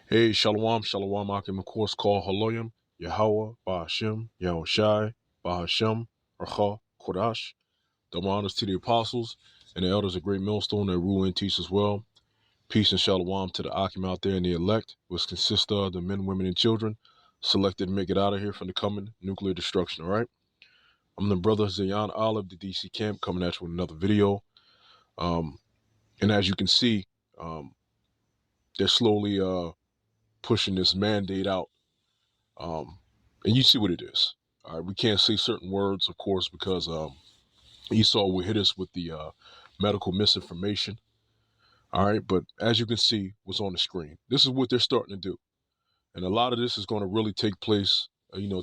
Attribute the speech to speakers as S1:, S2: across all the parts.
S1: Hey, Shalom, Shalom, Akim, of course, call Haloyim, Yahweh, Bahashim, Yahushai, Bahashim, Racha, Kodash. Double honors to the apostles and the elders of Great Millstone that rule and teach as well. Peace and Shalom to the Akim out there and the elect, which consist of the men, women, and children selected to make it out of here from the coming nuclear destruction, all right? I'm the brother Zayan Olive, the DC camp, coming at you with another video. And as you can see, they're slowly pushing this mandate out. And you see what it is. All right, we can't say certain words, of course, because Esau will hit us with the medical misinformation. All right, but as you can see, what's on the screen, this is what they're starting to do, and a lot of this is going to really take place,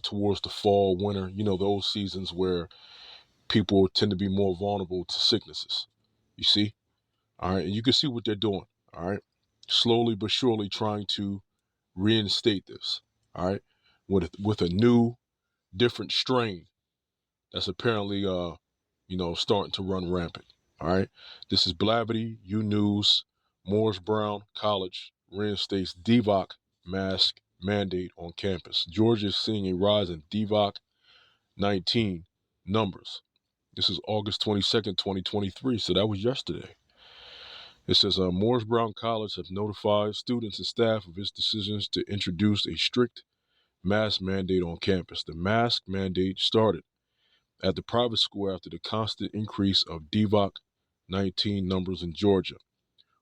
S1: towards the fall, winter. Those seasons where people tend to be more vulnerable to sicknesses. You see, all right, and you can see what they're doing. All right, slowly but surely trying to reinstate this. All right, with a new, different strain that's apparently starting to run rampant. All right, this is Blavity, News, Morris Brown College reinstates DIVOC mask mandate on campus. Georgia is seeing a rise in DIVOC 19 numbers. This is August 22nd, 2023, so that was yesterday. It says Morris Brown College have notified students and staff of its decisions to introduce a strict mask mandate on campus. The mask mandate started at the private school after the constant increase of DIVOC 19 numbers in Georgia.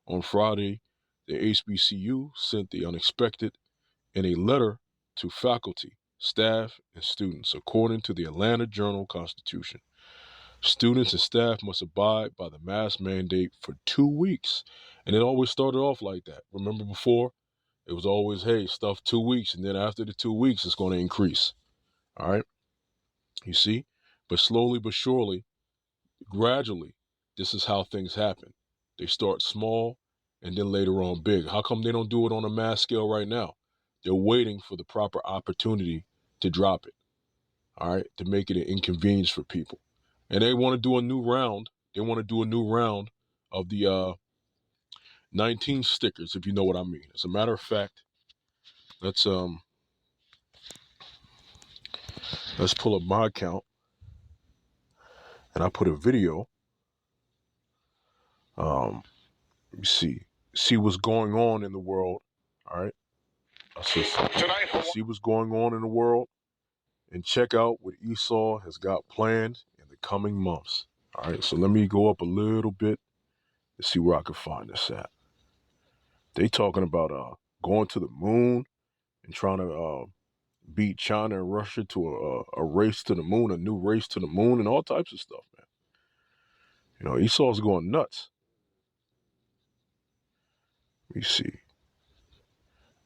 S1: On Friday, the HBCU sent the unexpected in a letter to faculty, staff, and students, according to the Atlanta Journal-Constitution. Students and staff must abide by the mask mandate for 2 weeks. And it always started off like that. Remember before? It was always, hey, stuff 2 weeks, and then after the 2 weeks, it's going to increase. All right? You see? But slowly but surely, gradually, this is how things happen. They start small and then later on big. How come they don't do it on a mass scale right now? They're waiting for the proper opportunity to drop it, all right, to make it an inconvenience for people. And they want to do a new round. They want to do a new round of the 19 stickers, if you know what I mean. As a matter of fact, let's pull up my account, and I put a video. Let me see what's going on in the world. All right. See what's going on in the world and check out what Esau has got planned in the coming months. All right, so let me go up a little bit and see where I can find this at. They talking about going to the moon and trying to beat China and Russia to a race to the moon, a new race to the moon, and all types of stuff, man. Esau's going nuts. Let me see.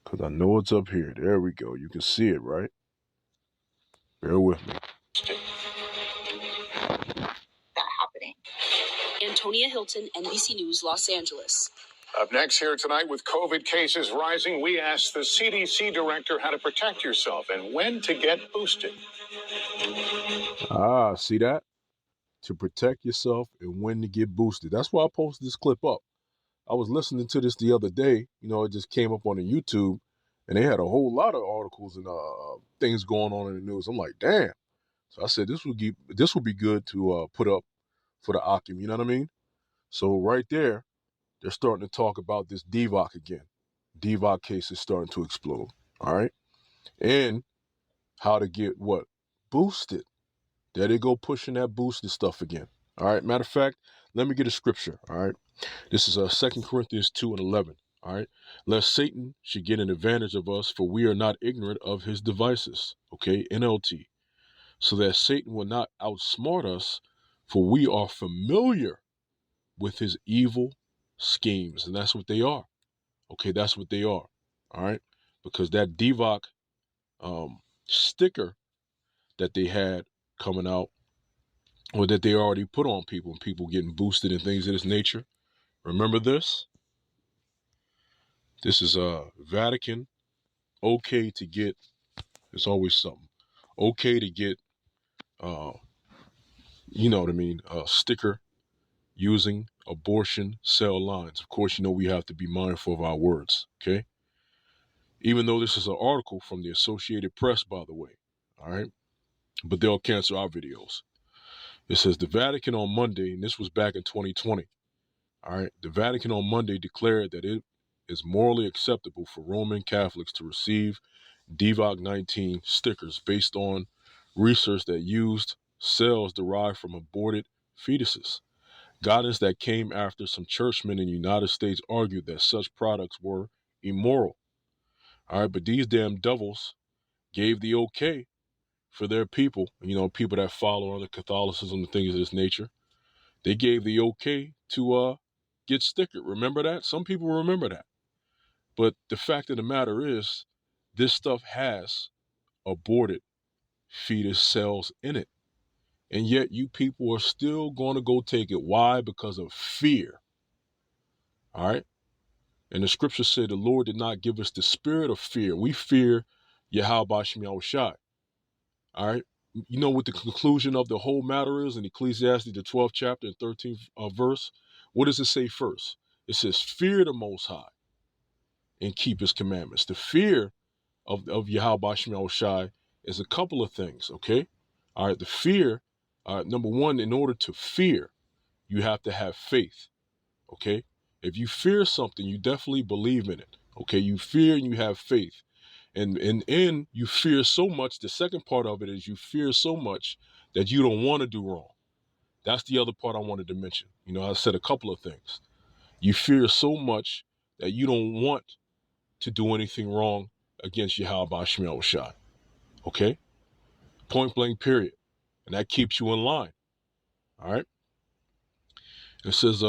S1: Because I know it's up here. There we go. You can see it, right? Bear with me.
S2: That happening. Antonia Hilton, NBC News, Los Angeles.
S3: Up next here tonight, with COVID cases rising, we asked the CDC director how to protect yourself and when to get boosted.
S1: See that? To protect yourself and when to get boosted. That's why I posted this clip up. I was listening to this the other day. It just came up on the YouTube, and they had a whole lot of articles and things going on in the news. I'm like, damn. So I said this would be good to put up for the Akim. You know what I mean? So right there, they're starting to talk about this DIVOC again. DIVOC case is starting to explode. All right, and how to get what boosted. There they go pushing that boosted stuff again. All right. Matter of fact, let me get a scripture. All right. This is 2 Corinthians 2:11. All right. Lest Satan should get an advantage of us, for we are not ignorant of his devices. Okay. NLT. So that Satan will not outsmart us, for we are familiar with his evil schemes. And that's what they are. Okay. That's what they are. All right. Because that DIVOC sticker that they had coming out, or that they already put on people, and people getting boosted and things of this nature. Remember this? This is Vatican. Okay to get, it's always something. Okay to get, you know what I mean, a sticker using abortion cell lines. Of course, we have to be mindful of our words, okay? Even though this is an article from the Associated Press, by the way. All right. But they'll cancel our videos. It says the Vatican on Monday, and this was back in 2020. All right. The Vatican on Monday declared that it is morally acceptable for Roman Catholics to receive DIVOC 19 stickers based on research that used cells derived from aborted fetuses. Guidance that came after some churchmen in the United States argued that such products were immoral. All right, but these damn devils gave the okay for their people, people that follow under Catholicism and things of this nature. They gave the okay to get stickered. Remember that? Some people remember that. But the fact of the matter is, this stuff has aborted fetus cells in it. And yet you people are still going to go take it. Why? Because of fear. All right? And the scripture said the Lord did not give us the spirit of fear. We fear Yahweh Shem Shai. All right? You know what the conclusion of the whole matter is in Ecclesiastes, the 12th chapter and 13th verse? What does it say first? It says, fear the Most High and keep his commandments. The fear of Yahweh Shem Shai is a couple of things, okay? All right, the fear, number one, in order to fear, you have to have faith, okay? If you fear something, you definitely believe in it, okay? You fear and you have faith. And you fear so much, the second part of it is you fear so much that you don't want to do wrong. That's the other part I wanted to mention. I said a couple of things. You fear so much that you don't want to do anything wrong against Yahweh Shem Shai. Okay? Point blank, period. And that keeps you in line. All right? It says,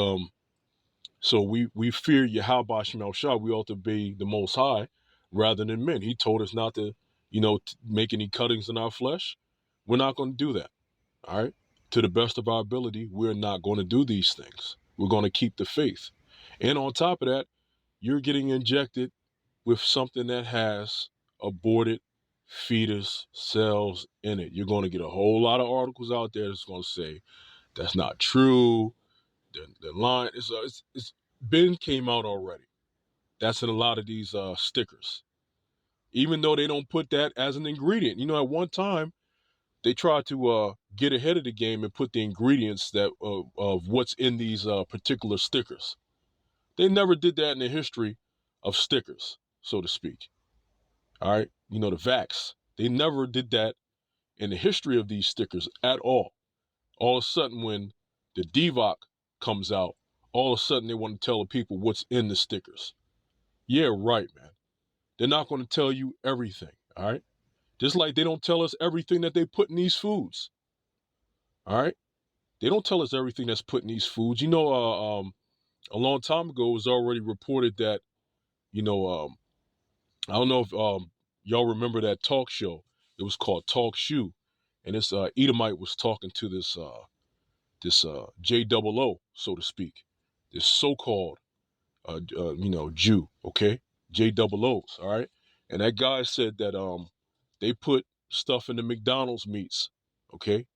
S1: so we fear Yahweh Shem Shai. We ought to be the Most High rather than men. He told us not to, make any cuttings in our flesh. We're not going to do that. All right? To the best of our ability, we're not going to do these things. We're going to keep the faith. And on top of that, you're getting injected with something that has aborted fetus cells in it. You're going to get a whole lot of articles out there that's going to say that's not true. The line is it's been came out already. That's in a lot of these stickers. Even though they don't put that as an ingredient. At one time, they tried to get ahead of the game and put the ingredients that of what's in these particular stickers. They never did that in the history of stickers, so to speak. All right, the vax. They never did that in the history of these stickers at all. All of a sudden, when the DIVOC comes out, all of a sudden they want to tell the people what's in the stickers. Yeah, right, man. They're not going to tell you everything, all right? Just like they don't tell us everything that they put in these foods, all right? They don't tell us everything that's put in these foods. A long time ago, it was already reported that, I don't know if y'all remember that talk show. It was called Talk Shoe. And this Edomite was talking to this JOO, so to speak, this so-called, Jew, okay? JOOs, all right? And that guy said that they put stuff in the McDonald's meats, okay?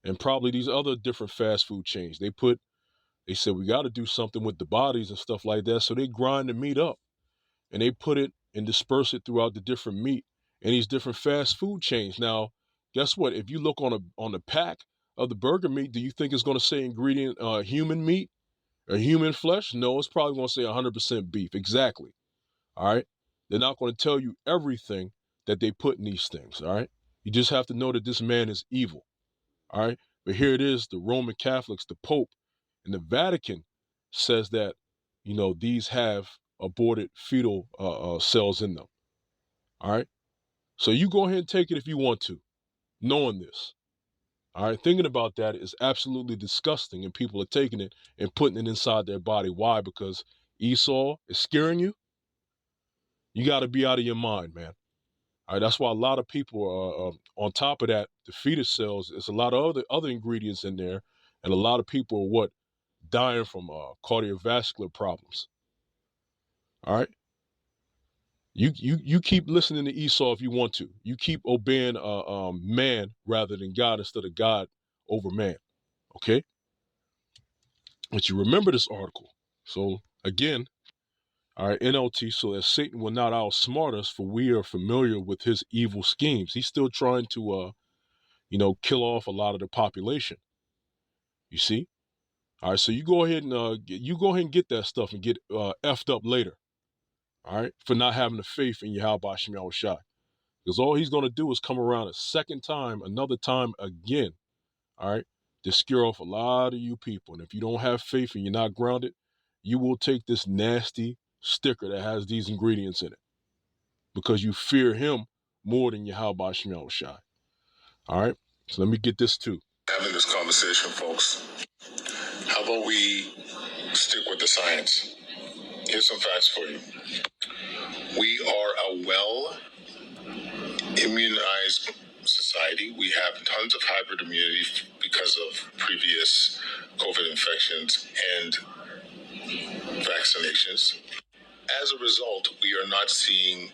S1: And probably these other different fast food chains. They said, we got to do something with the bodies and stuff like that. So they grind the meat up and they put it and disperse it throughout the different meat in these different fast food chains. Now, guess what? If you look on the pack of the burger meat, do you think it's going to say ingredient human meat or human flesh? No, it's probably going to say 100% beef. Exactly. All right. They're not going to tell you everything that they put in these things. All right. You just have to know that this man is evil. All right. But here it is. The Roman Catholics, the Pope, and the Vatican says that, these have aborted fetal cells in them. All right. So you go ahead and take it if you want to, knowing this. All right. Thinking about that is absolutely disgusting, and people are taking it and putting it inside their body. Why? Because Esau is scaring you. You got to be out of your mind, man. All right. That's why a lot of people are on top of that. The fetus cells, there's a lot of other ingredients in there, and a lot of people are dying from cardiovascular problems. All right. You keep listening to Esau if you want to. You keep obeying man rather than God instead of God over man. Okay? But you remember this article. So again, All right, NLT, so that Satan will not outsmart us, for we are familiar with his evil schemes. He's still trying to, kill off a lot of the population. You see? All right, so you go ahead and get that stuff and get effed up later. All right, for not having the faith in Yahweh Shem Yahushai. Because all he's going to do is come around a second time, another time again, all right, to scare off a lot of you people. And if you don't have faith and you're not grounded, you will take this nasty sticker that has these ingredients in it because you fear him more than Yahweh Shem Yahushai. All right, so let me get this too.
S3: Having this conversation, folks, how about we stick with the science? Here's some facts for you. We are a well immunized society. We have tons of hybrid immunity because of previous COVID infections and vaccinations. As a result, we are not seeing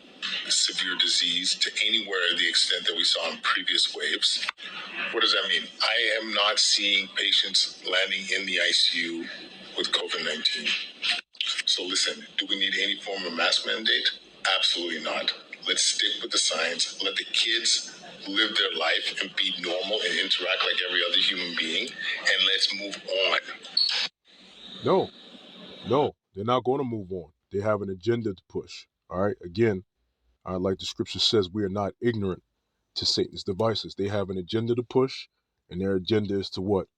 S3: severe disease to anywhere the extent that we saw in previous waves. What does that mean? I am not seeing patients landing in the ICU with COVID-19. So listen, do we need any form of mask mandate? Absolutely not. Let's stick with the science. Let the kids live their life and be normal and interact like every other human being. And let's move on.
S1: No, they're not going to move on. They have an agenda to push. All right. Again, like the scripture says, we are not ignorant to Satan's devices. They have an agenda to push, and their agenda is to what?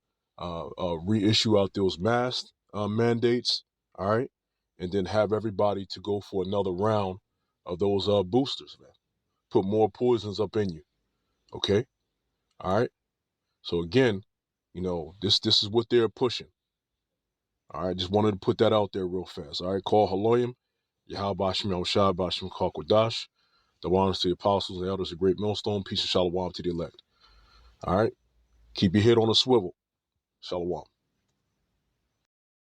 S1: Reissue out those mask mandates. All right. And then have everybody to go for another round of those boosters, man. Put more poisons up in you. Okay. All right. So again, this is what they're pushing. All right, just wanted to put that out there real fast. All right, call Haloyim, Yahweh Shem Yahushai, Bashim Kakwadash, the honors to the apostles and elders, a great millstone, peace and shalom to the elect. All right, keep your head on a swivel. Shalom.